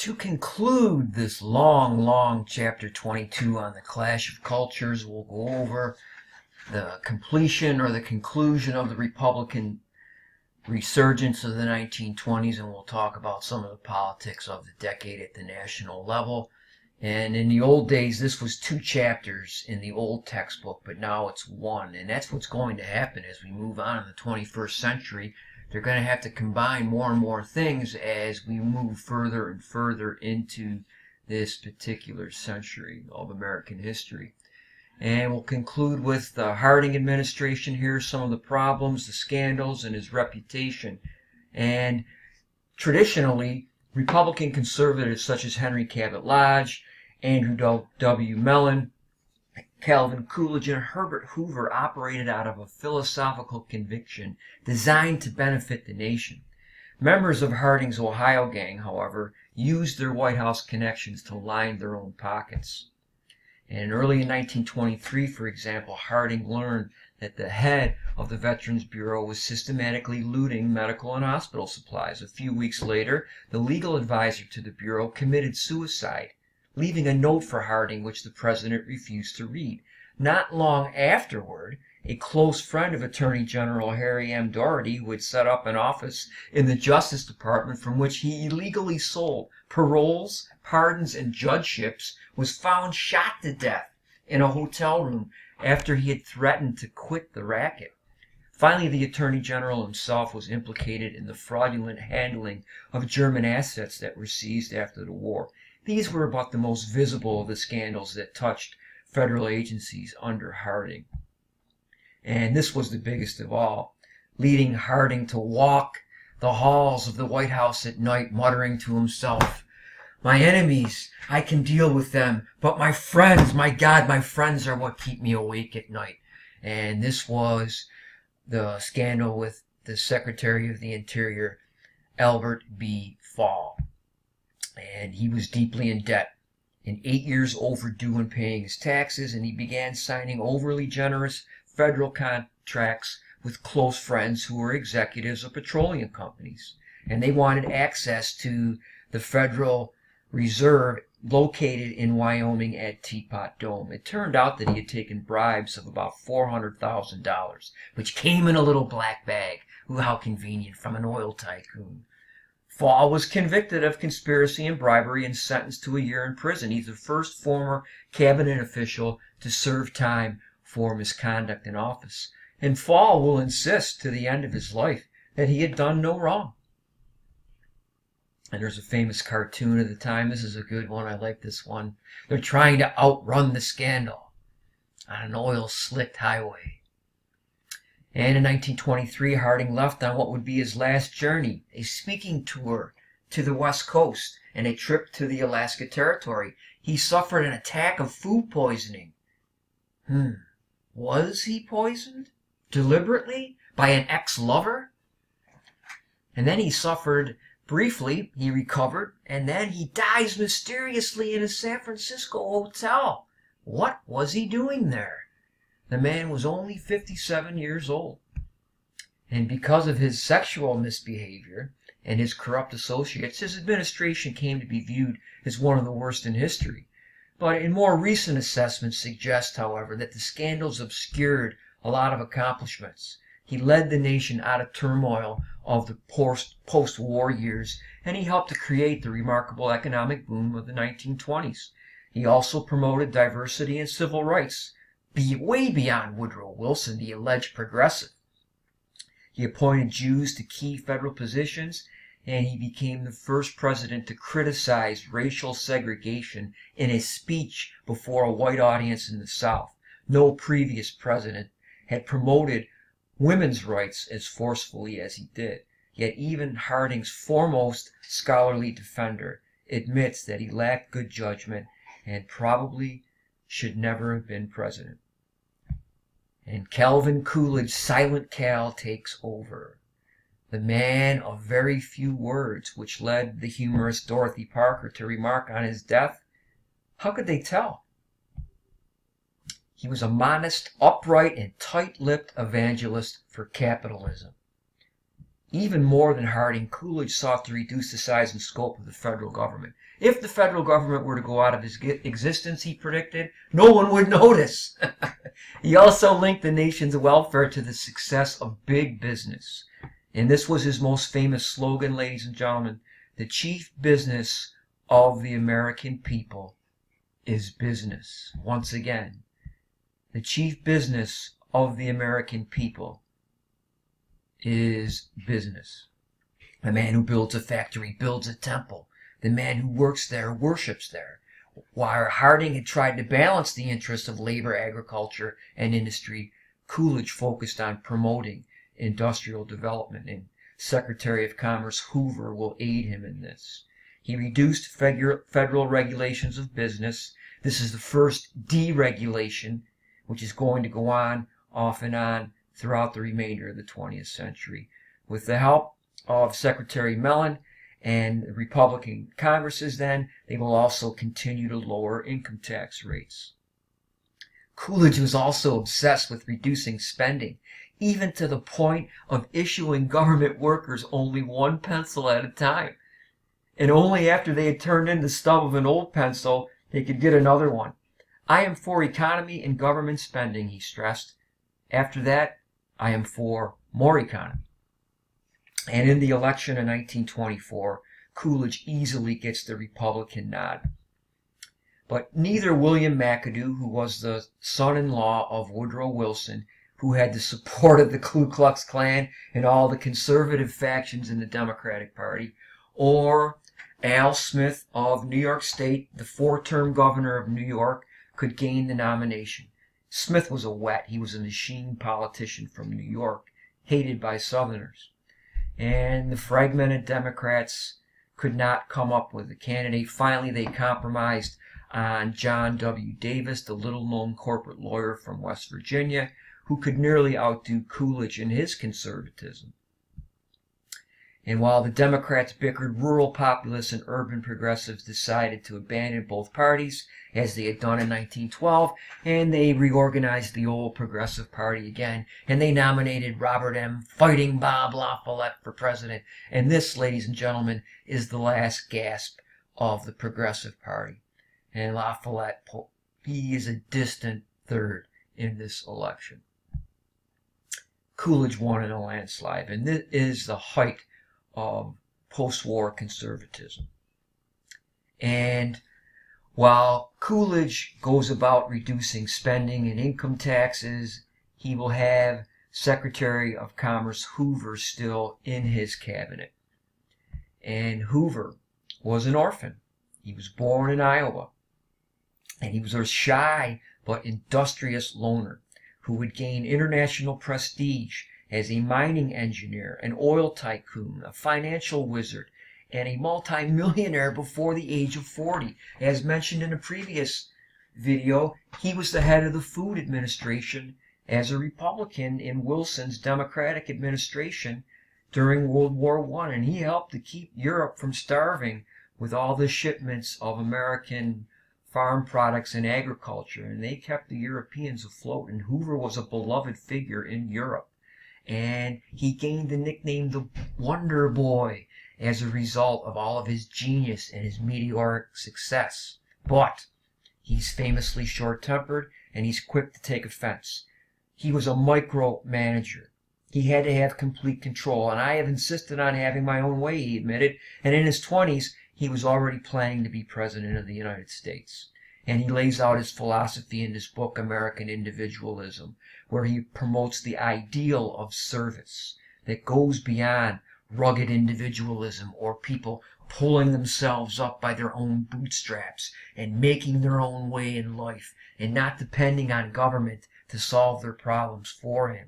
To conclude this long chapter 22 on the clash of cultures, we'll go over the completion or the conclusion of the Republican resurgence of the 1920s, and we'll talk about some of the politics of the decade at the national level. And in the old days, this was 2 chapters in the old textbook, but now it's 1. And that's what's going to happen as we move on in the 21st century. They're going to have to combine more and more things as we move further and further into this particular century of American history. And we'll conclude with the Harding administration here, some of the problems, the scandals, and his reputation. And traditionally, Republican conservatives such as Henry Cabot Lodge, Andrew W. Mellon, Calvin Coolidge, and Herbert Hoover operated out of a philosophical conviction designed to benefit the nation. Members of Harding's Ohio gang, however, used their White House connections to line their own pockets. And early in 1923, for example, Harding learned that the head of the Veterans Bureau was systematically looting medical and hospital supplies. A few weeks later, the legal advisor to the Bureau committed suicide, leaving a note for Harding which the president refused to read. Not long afterward, a close friend of Attorney General Harry M. Doherty, who had set up an office in the Justice Department from which he illegally sold paroles, pardons, and judgeships, was found shot to death in a hotel room after he had threatened to quit the racket. Finally, the Attorney General himself was implicated in the fraudulent handling of German assets that were seized after the war. These were about the most visible of the scandals that touched federal agencies under Harding. And this was the biggest of all, leading Harding to walk the halls of the White House at night, muttering to himself, "My enemies, I can deal with them, but my friends, my God, my friends are what keep me awake at night." And this was the scandal with the Secretary of the Interior, Albert B. Fall. And he was deeply in debt and 8 years overdue in paying his taxes, and he began signing overly generous federal contracts with close friends who were executives of petroleum companies. And they wanted access to the Federal Reserve located in Wyoming at Teapot Dome. It turned out that he had taken bribes of about $400,000, which came in a little black bag. Ooh, how convenient, from an oil tycoon. Fall was convicted of conspiracy and bribery and sentenced to a year in prison. He's the first former cabinet official to serve time for misconduct in office. And Fall will insist to the end of his life that he had done no wrong. And there's a famous cartoon of the time. This is a good one. I like this one. They're trying to outrun the scandal on an oil-slicked highway. And in 1923, Harding left on what would be his last journey, a speaking tour to the West Coast and a trip to the Alaska Territory. He suffered an attack of food poisoning. Was he poisoned? Deliberately? By an ex-lover? And then he suffered briefly, he recovered, and then he dies mysteriously in a San Francisco hotel. What was he doing there? The man was only 57 years old. And because of his sexual misbehavior and his corrupt associates, his administration came to be viewed as one of the worst in history. But in more recent assessments suggest, however, that the scandals obscured a lot of accomplishments. He led the nation out of turmoil of the post-war years, and he helped to create the remarkable economic boom of the 1920s. He also promoted diversity and civil rights, way beyond Woodrow Wilson, the alleged progressive. He appointed Jews to key federal positions, and he became the first president to criticize racial segregation in a speech before a white audience in the South. No previous president had promoted women's rights as forcefully as he did. Yet even Harding's foremost scholarly defender admits that he lacked good judgment and probably should never have been president. And Calvin Coolidge, Silent Cal, takes over. The man of very few words, which led the humorist Dorothy Parker to remark on his death, "How could they tell?" He was a modest, upright, and tight-lipped evangelist for capitalism. Even more than Harding, Coolidge sought to reduce the size and scope of the federal government. If the federal government were to go out of existence, he predicted, no one would notice. He also linked the nation's welfare to the success of big business. And this was his most famous slogan, ladies and gentlemen: the chief business of the American people is business. Once again, the chief business of the American people is business. The man who builds a factory builds a temple. The man who works there worships there. While Harding had tried to balance the interests of labor, agriculture, and industry, Coolidge focused on promoting industrial development, and Secretary of Commerce Hoover will aid him in this. He reduced federal regulations of business. This is the first deregulation, which is going to go on, off and on, throughout the remainder of the 20th century. With the help of Secretary Mellon and the Republican Congresses then, they will also continue to lower income tax rates. Coolidge was also obsessed with reducing spending, even to the point of issuing government workers only one pencil at a time. And only after they had turned in the stub of an old pencil, they could get another one. I am for economy and government spending, he stressed. After that, I am for more economy. And in the election of 1924, Coolidge easily gets the Republican nod. But neither William McAdoo, who was the son-in-law of Woodrow Wilson, who had the support of the Ku Klux Klan and all the conservative factions in the Democratic Party, or Al Smith of New York State, the four-term governor of New York, could gain the nomination. Smith was a wet. He was a machine politician from New York, hated by Southerners. And the fragmented Democrats could not come up with a candidate. Finally, they compromised on John W. Davis, the little-known corporate lawyer from West Virginia, who could nearly outdo Coolidge in his conservatism. And while the Democrats bickered, rural populists and urban progressives decided to abandon both parties, as they had done in 1912, and they reorganized the old Progressive Party again, and they nominated Robert M. Fighting Bob La Follette for president. And this, ladies and gentlemen, is the last gasp of the Progressive Party. And La Follette, he is a distant third in this election. Coolidge won in a landslide, and this is the height of post-war conservatism. And while Coolidge goes about reducing spending and income taxes, he will have Secretary of Commerce Hoover still in his cabinet. And Hoover was an orphan. He was born in Iowa. And he was a shy but industrious loner who would gain international prestige as a mining engineer, an oil tycoon, a financial wizard, and a multi-millionaire before the age of 40. As mentioned in a previous video, he was the head of the Food Administration as a Republican in Wilson's Democratic administration during World War I, and he helped to keep Europe from starving with all the shipments of American farm products and agriculture, and they kept the Europeans afloat, and Hoover was a beloved figure in Europe. And he gained the nickname the Wonder Boy as a result of all of his genius and his meteoric success. But he's famously short-tempered, and he's quick to take offense. He was a micromanager. He had to have complete control, and I have insisted on having my own way, he admitted. And in his 20s, he was already planning to be president of the United States. And he lays out his philosophy in his book, American Individualism, where he promotes the ideal of service that goes beyond rugged individualism or people pulling themselves up by their own bootstraps and making their own way in life and not depending on government to solve their problems for him.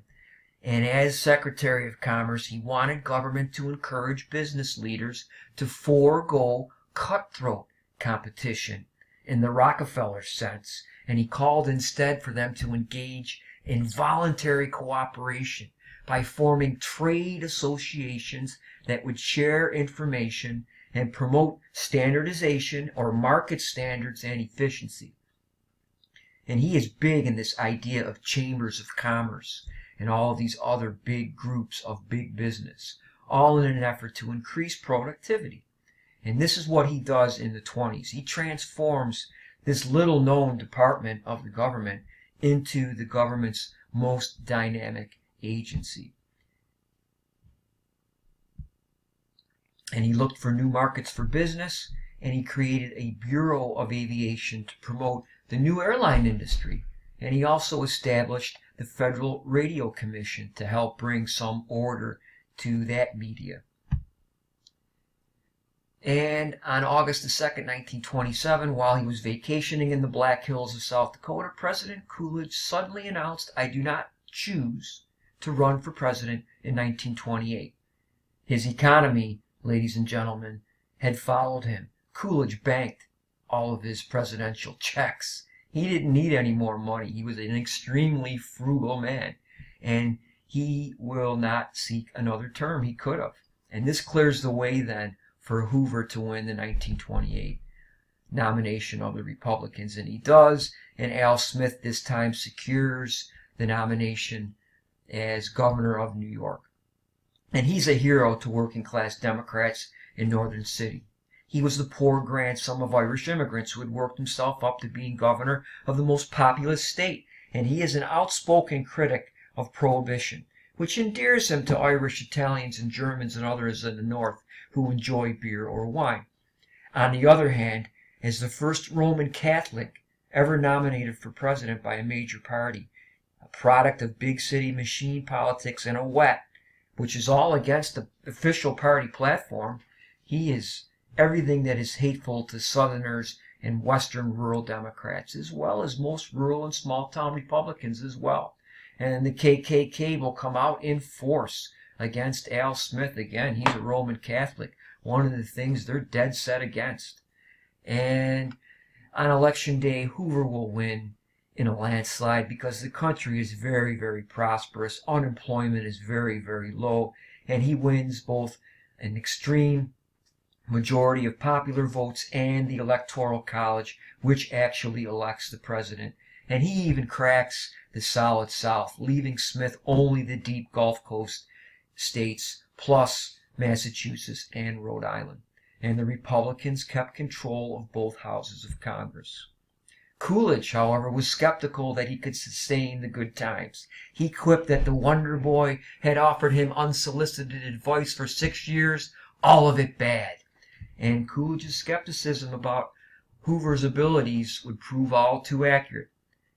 And as Secretary of Commerce, he wanted government to encourage business leaders to forego cutthroat competition in the Rockefeller sense, and he called instead for them to engage in voluntary cooperation by forming trade associations that would share information and promote standardization or market standards and efficiency. And he is big in this idea of chambers of commerce and all these other big groups of big business. all in an effort to increase productivity. And this is what he does in the 20s. He transforms this little-known department of the government into the government's most dynamic agency. And he looked for new markets for business, and he created a Bureau of Aviation to promote the new airline industry. And he also established the Federal Radio Commission to help bring some order to that media. And on August the 2nd, 1927, while he was vacationing in the Black Hills of South Dakota, President Coolidge suddenly announced, "I do not choose to run for president in 1928. His economy, ladies and gentlemen, had followed him. Coolidge banked all of his presidential checks. He didn't need any more money. He was an extremely frugal man, and he will not seek another term. He could have. And this clears the way then for Hoover to win the 1928 nomination of the Republicans, and he does, and Al Smith this time secures the nomination as governor of New York. And he's a hero to working class Democrats in Northern City. He was the poor grandson of Irish immigrants who had worked himself up to being governor of the most populous state, and he is an outspoken critic of prohibition, which endears him to Irish, Italians, and Germans and others in the North who enjoy beer or wine. On the other hand, as the first Roman Catholic ever nominated for president by a major party, a product of big city machine politics and a wet, which is all against the official party platform, he is everything that is hateful to Southerners and Western rural Democrats, as well as most rural and small-town Republicans as well. And the KKK will come out in force against Al Smith. Again, he's a Roman Catholic, one of the things they're dead set against. And on Election Day, Hoover will win in a landslide because the country is very, very prosperous. Unemployment is very, very low, and he wins both an extreme majority of popular votes and the Electoral College, which actually elects the president. And he even cracks the solid South, leaving Smith only the deep Gulf Coast states plus Massachusetts and Rhode Island. And the Republicans kept control of both houses of Congress. Coolidge, however, was skeptical that he could sustain the good times. He quipped that the Wonder Boy had offered him unsolicited advice for 6 years, all of it bad. And Coolidge's skepticism about Hoover's abilities would prove all too accurate,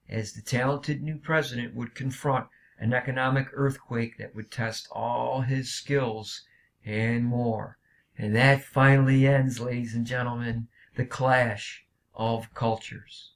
as the talented new president would confront an economic earthquake that would test all his skills and more. And that finally ends, ladies and gentlemen, the clash of cultures.